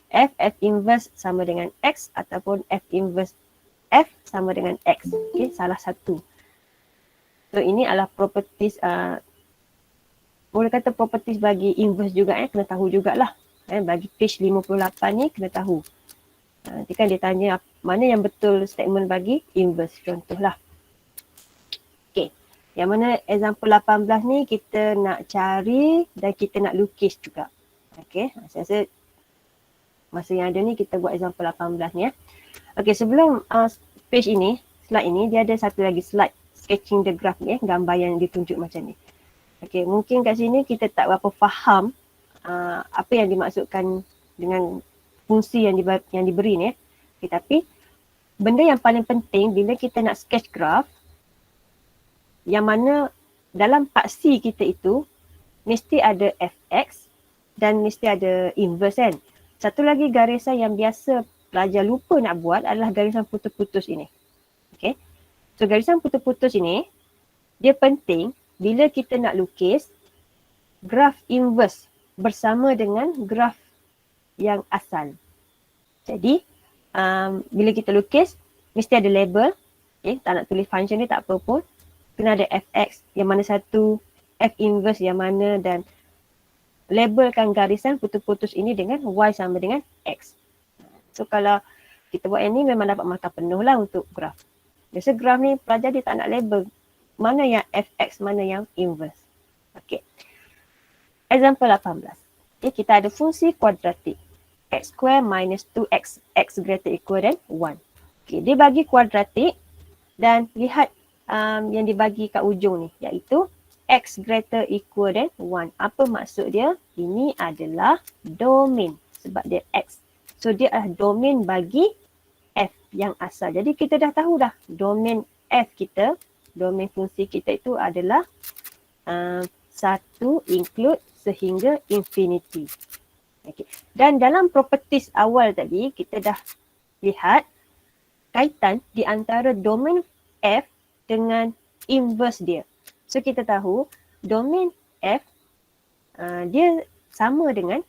F inverse sama dengan X ataupun F inverse F sama dengan X. Okay, salah satu. So ini adalah properties, boleh kata properties bagi inverse juga, kena tahu jugalah. Bagi page 58 ni kena tahu. Nanti kan dia tanya mana yang betul statement bagi inverse, contohlah. Okay, yang mana example 18 ni kita nak cari dan kita nak lukis juga. Okay, saya rasa masa yang ada ni kita buat example 18 ni. Okay, sebelum page ini, slide ini, dia ada satu lagi slide sketching the graph ni, gambar yang ditunjuk macam ni. Okay, mungkin kat sini kita tak berapa faham apa yang dimaksudkan dengan fungsi yang diberi ni. Okay, tapi benda yang paling penting bila kita nak sketch graph, yang mana dalam paksi kita itu mesti ada fx dan mesti ada inverse kan. Satu lagi garisan yang biasa pelajar lupa nak buat adalah garisan putus-putus ini. Okay. So garisan putus-putus ini, dia penting bila kita nak lukis graf inverse bersama dengan graf yang asal. Jadi bila kita lukis, mesti ada label. Okay. Tak nak tulis function ni tak apa pun. Kena ada fx yang mana satu, f inverse yang mana, dan labelkan garisan putus-putus ini dengan y sama dengan x. So kalau kita buat yang ni memang dapat markah penuh lah untuk graf. Biasa graf ni pelajar dia tak nak label mana yang fx, mana yang inverse. Okay. Example 18. Okay, kita ada fungsi kuadratik. X square minus 2x, x greater equal than 1. Okay, dia bagi kuadratik dan lihat yang dibagi kat ujung ni, iaitu x greater equal than 1. Apa maksud dia? Ini adalah domain sebab dia x. So dia adalah domain bagi f yang asal. Jadi kita dah tahu dah domain f kita, domain fungsi kita itu adalah 1 include sehingga infinity. Okay. Dan dalam properties awal tadi kita dah lihat kaitan di antara domain f dengan inverse dia. So kita tahu domain f dia sama dengan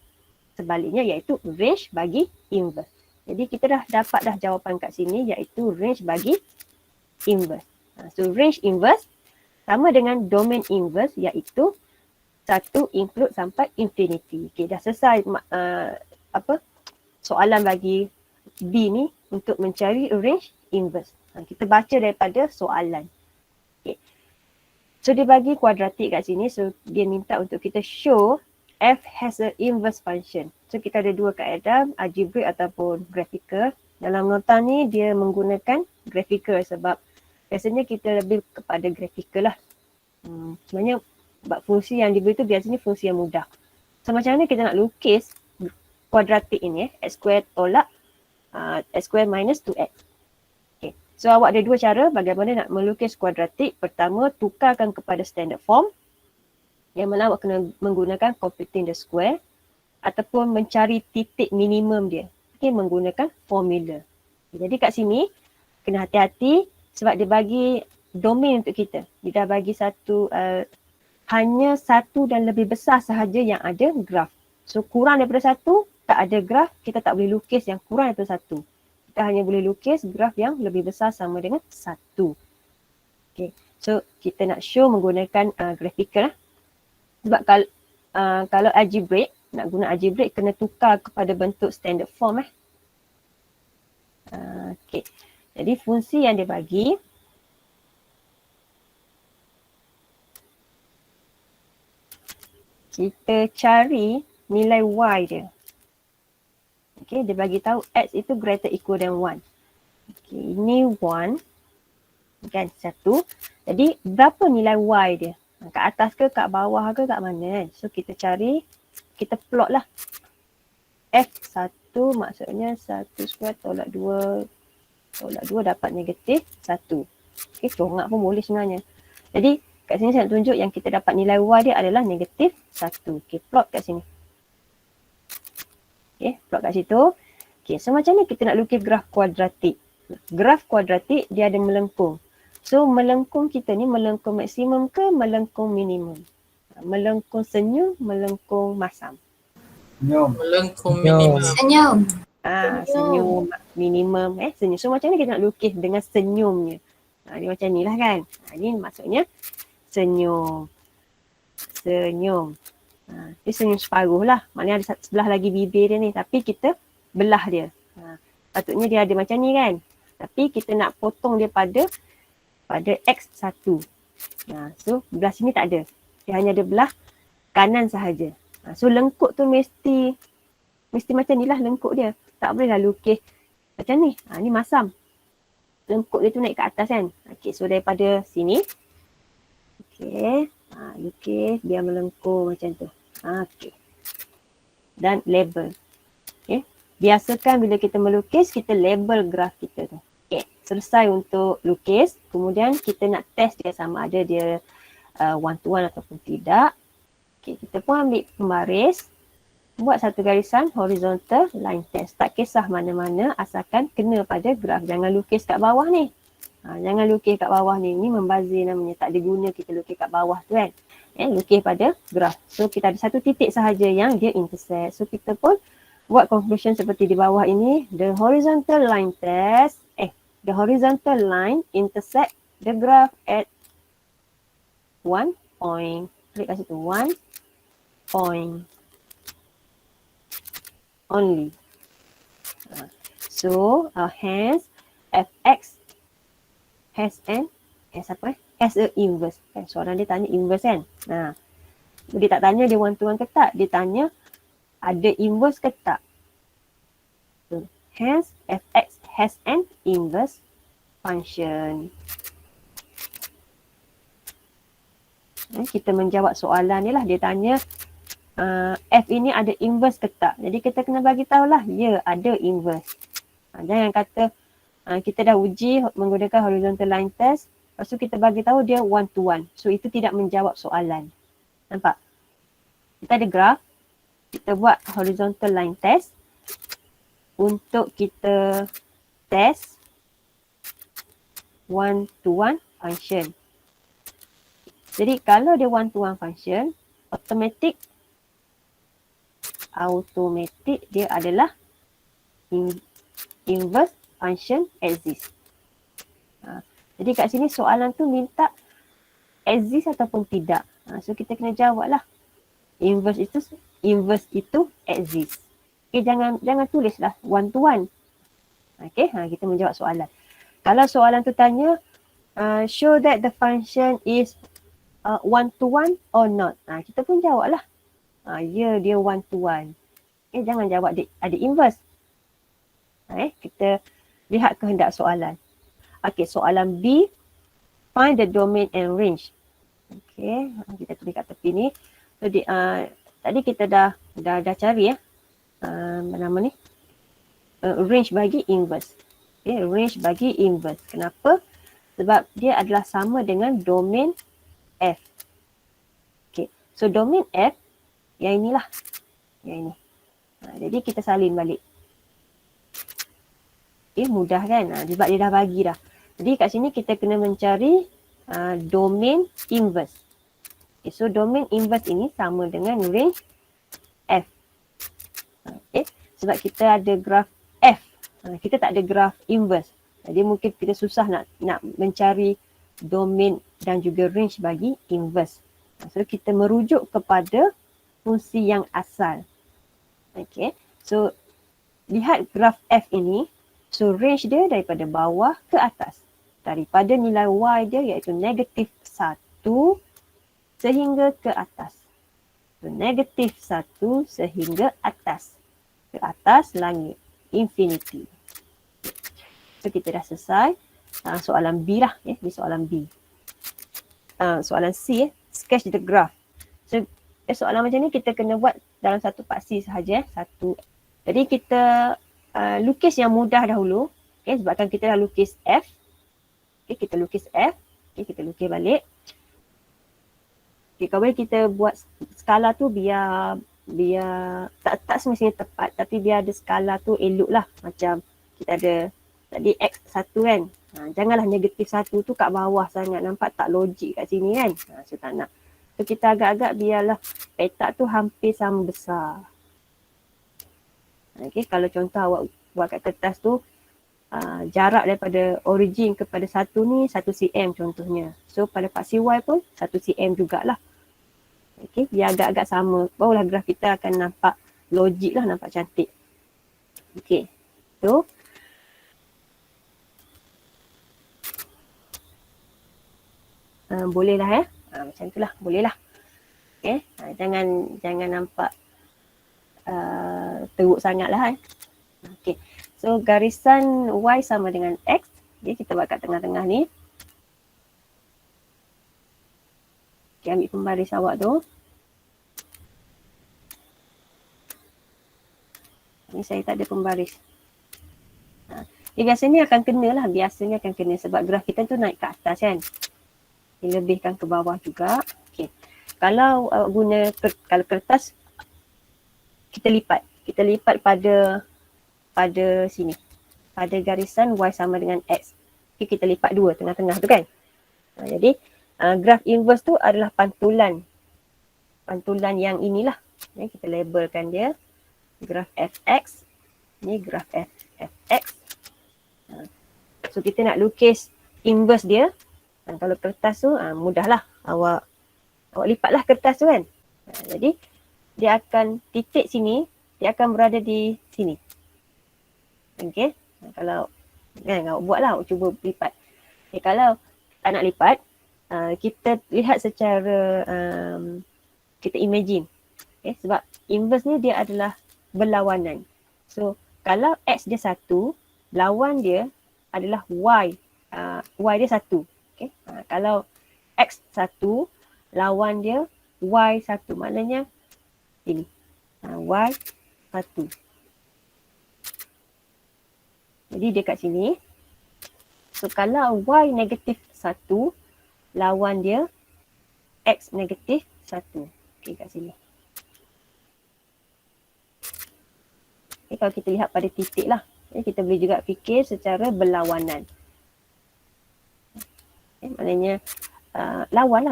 sebaliknya, iaitu range bagi inverse. Jadi kita dah dapat dah jawapan kat sini, iaitu range bagi inverse. So range inverse sama dengan domain inverse, iaitu 1 include sampai infinity. Okay, dah selesai soalan bagi B ni untuk mencari range inverse. Kita baca daripada soalan. Okay. So dia bagi kuadratik kat sini, so dia minta untuk kita show f has a inverse function. So kita ada dua kaedah, algebraic ataupun graphical. Dalam nota ni dia menggunakan graphical sebab biasanya kita lebih kepada graphical lah. Sebenarnya sebab fungsi yang diberi tu biasanya fungsi yang mudah. So macam mana kita nak lukis kuadratik ini, x square tolak x square minus 2x. Okay. So awak ada dua cara bagaimana nak melukis kuadratik. Pertama, tukarkan kepada standard form yang mana awak kena menggunakan completing the square ataupun mencari titik minimum dia. Okay, menggunakan formula. Jadi kat sini kena hati-hati sebab dia bagi domain untuk kita. Dia dah bagi satu hanya satu dan lebih besar sahaja yang ada graf. So kurang daripada satu, tak ada graf, kita tak boleh lukis yang kurang daripada satu. Kita hanya boleh lukis graf yang lebih besar sama dengan satu. Okay. So kita nak show menggunakan graphical lah. Sebab kalau algebraic, nak guna algebraic kena tukar kepada bentuk standard form . Okay. Jadi fungsi yang dia bagi, kita cari nilai y dia. Okay, dia bagi tahu x itu greater equal than 1. Okay, ini 1. Kan, 1. Jadi, berapa nilai y dia? Kat atas ke, kat bawah ke, kat mana kan? So, kita cari, kita plot lah. F1 maksudnya 1 square tolak 2. Tolak 2 dapat negatif 1. Okay, congak pun boleh sebenarnya. Jadi, kat sini saya nak tunjuk yang kita dapat nilai y dia adalah negatif 1. Okay, plot kat sini. Okay, plot kat situ. Okay, so macam ni kita nak lukis graf kuadratik. Graf kuadratik dia ada melengkung. So melengkung kita ni melengkung maksimum ke melengkung minimum? Melengkung senyum, melengkung masam. Melengkung minimum. Senyum. Senyum minimum. Senyum. So macam ni kita nak lukis dengan senyumnya. Dia macam ni lah kan. Ni maksudnya senyum. Senyum. Dia senyum separuh lah. Maknanya ada sebelah lagi bibir dia ni. Tapi kita belah dia. Patutnya dia ada macam ni kan. Tapi kita nak potong dia pada X1. So belah sini tak ada. Dia hanya ada belah kanan sahaja. So lengkuk tu mesti macam ni lah lengkuk dia. Tak boleh lah lukis macam ni. Ni masam. Lengkuk dia tu naik ke atas kan. Okay, so daripada sini. Okay. Lukis biar melengkung macam tu. Okay. Dan label. Okay. Biasakan bila kita melukis, kita label graf kita tu. Okay. Selesai untuk lukis. Kemudian kita nak test dia sama ada dia one to one ataupun tidak. Okay. Kita pun ambil pembaris. Buat satu garisan horizontal line test. Tak kisah mana-mana asalkan kena pada graf. Jangan lukis kat bawah ni. Jangan lukis kat bawah ni. Ni membazir namanya. Tak ada guna kita lukis kat bawah tu kan. Lukis pada graf. So kita ada satu titik sahaja yang dia intersect. So kita pun buat conclusion seperti di bawah ini. The horizontal line test. The horizontal line intersect the graph at 1 point. Klik kat situ. 1 point. Only. So hence fx has a inverse. Soalan dia tanya inverse kan. Dia tak tanya dia one to one ke tak. Dia tanya ada inverse ke tak. So, hence fx has an inverse function. Kita menjawab soalan ni lah. Dia tanya f ini ada inverse ke tak. Jadi kita kena bagi tahulah ya ada inverse. Jangan kata kita dah uji menggunakan horizontal line test. Lepas tu kita bagi tahu dia one to one. So itu tidak menjawab soalan. Nampak? Kita ada graf. Kita buat horizontal line test. Untuk kita test one to one function. Jadi kalau dia one to one function, automatic dia adalah inverse function exist. Jadi kat sini soalan tu minta exist ataupun tidak. So kita kena jawab lah. Inverse itu exist. Okay, jangan tulislah one to one. Okay, kita menjawab soalan. Kalau soalan tu tanya show that the function is one to one or not. Kita pun jawab lah. Ya, dia one to one. Jangan jawab ada inverse. Kita lihat kehendak soalan. Okay, soalan B. Find the domain and range. Okay, kita tulis kat tepi ni. So, tadi kita dah cari nama ni. Range bagi inverse. Okay, range bagi inverse. Kenapa? Sebab dia adalah sama dengan domain F. Okay, so domain F yang inilah. Yang ini. Jadi kita salin balik. Mudah kan? Sebab dia dah bagi dah. Jadi kat sini kita kena mencari domain inverse. Okay, so domain inverse ini sama dengan range F. Sebab kita ada graf F. Kita tak ada graf inverse. Jadi mungkin kita susah nak mencari domain dan juga range bagi inverse. So kita merujuk kepada fungsi yang asal. Okay. So lihat graf F ini. So range dia daripada bawah ke atas. Daripada nilai Y dia iaitu negatif 1 sehingga ke atas. So negatif 1 sehingga atas. Ke atas langit. Infinity. So kita dah selesai. Soalan B lah. Ini soalan B. Soalan C. Sketch the graph. So soalan macam ni kita kena buat dalam satu paksi sahaja. Jadi kita lukis yang mudah dahulu. Sebabkan kita dah lukis F. Kita lukis F. Kita lukis balik. Kalau kita buat skala tu biar tak semestinya tepat. Tapi biar ada skala tu elok lah. Macam kita ada tadi X1 kan. Janganlah negatif 1 tu kat bawah sangat. Nampak tak logik kat sini kan. So tak nak. So kita agak-agak biarlah petak tu hampir sama besar. Okay, kalau contoh awak buat kat kertas tu, jarak daripada origin kepada 1 ni 1 cm contohnya. So pada paksi Y pun 1 cm jugalah. Okay, biar agak-agak sama. Barulah graf kita akan nampak logik lah, nampak cantik. Okay, so boleh lah macam tu lah, boleh lah. Okay, jangan nampak teruk sangat lah. Okay, so garisan Y sama dengan X. Okay, kita buat kat tengah-tengah ni. Okay, ambil pembaris awak tu. Ni saya tak ada pembaris. Biasanya akan kena lah. Biasanya akan kena sebab graf kita tu naik ke atas kan. Dilebihkan ke bawah juga. Okay. Kalau guna kalau kertas, kita lipat. Kita lipat pada sini. Pada garisan Y sama dengan X. Okay, kita lipat dua tengah-tengah tu kan. Jadi graf inverse tu adalah pantulan. Pantulan yang inilah. Kita labelkan dia. Graf fx. Ni graf fx. So kita nak lukis inverse dia. Kalau kertas tu mudahlah. Awak lipatlah kertas tu kan. Jadi dia akan titik sini, dia akan berada di sini. Okey. Kalau awak buatlah, awak cuba lipat. Okay, kalau tak nak lipat, kita lihat secara kita imagine. Okay, sebab inverse ni dia adalah berlawanan. So kalau X dia 1, lawan dia adalah Y. Y dia 1. Okay. Kalau X 1, lawan dia Y 1. Maknanya ini. Y 1. Jadi dia kat sini. So kalau Y negatif 1, lawan dia X negatif 1. Okay, kat sini. Okay, kalau kita lihat pada titik lah. Okay, kita boleh juga fikir secara berlawanan. Okay, maknanya lawan.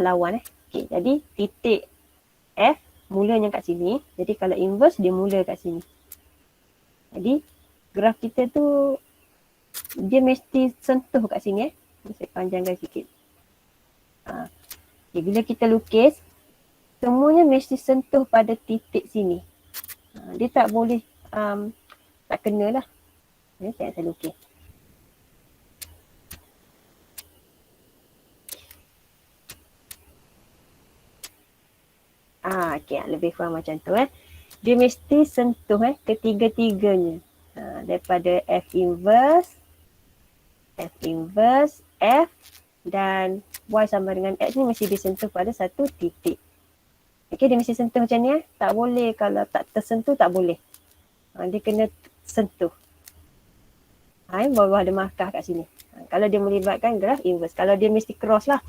Okay, jadi titik F mulanya kat sini. Jadi kalau inverse dia mula kat sini. Jadi graf kita tu dia mesti sentuh kat sini. Saya panjangkan sikit. Okay, bila kita lukis, semuanya mesti sentuh pada titik sini. Dia tak boleh tak kena lah. Saya lukis. Okay, lebih kurang macam tu. Dia mesti sentuh ketiga-tiganya. Daripada F inverse, F dan Y sama dengan X ni mesti disentuh pada satu titik. Okay, dia mesti sentuh macam ni. Tak boleh, kalau tak tersentuh tak boleh. Dia kena sentuh. Bawah ada markah kat sini. Kalau dia melibatkan graf inverse. Kalau dia mesti cross lah.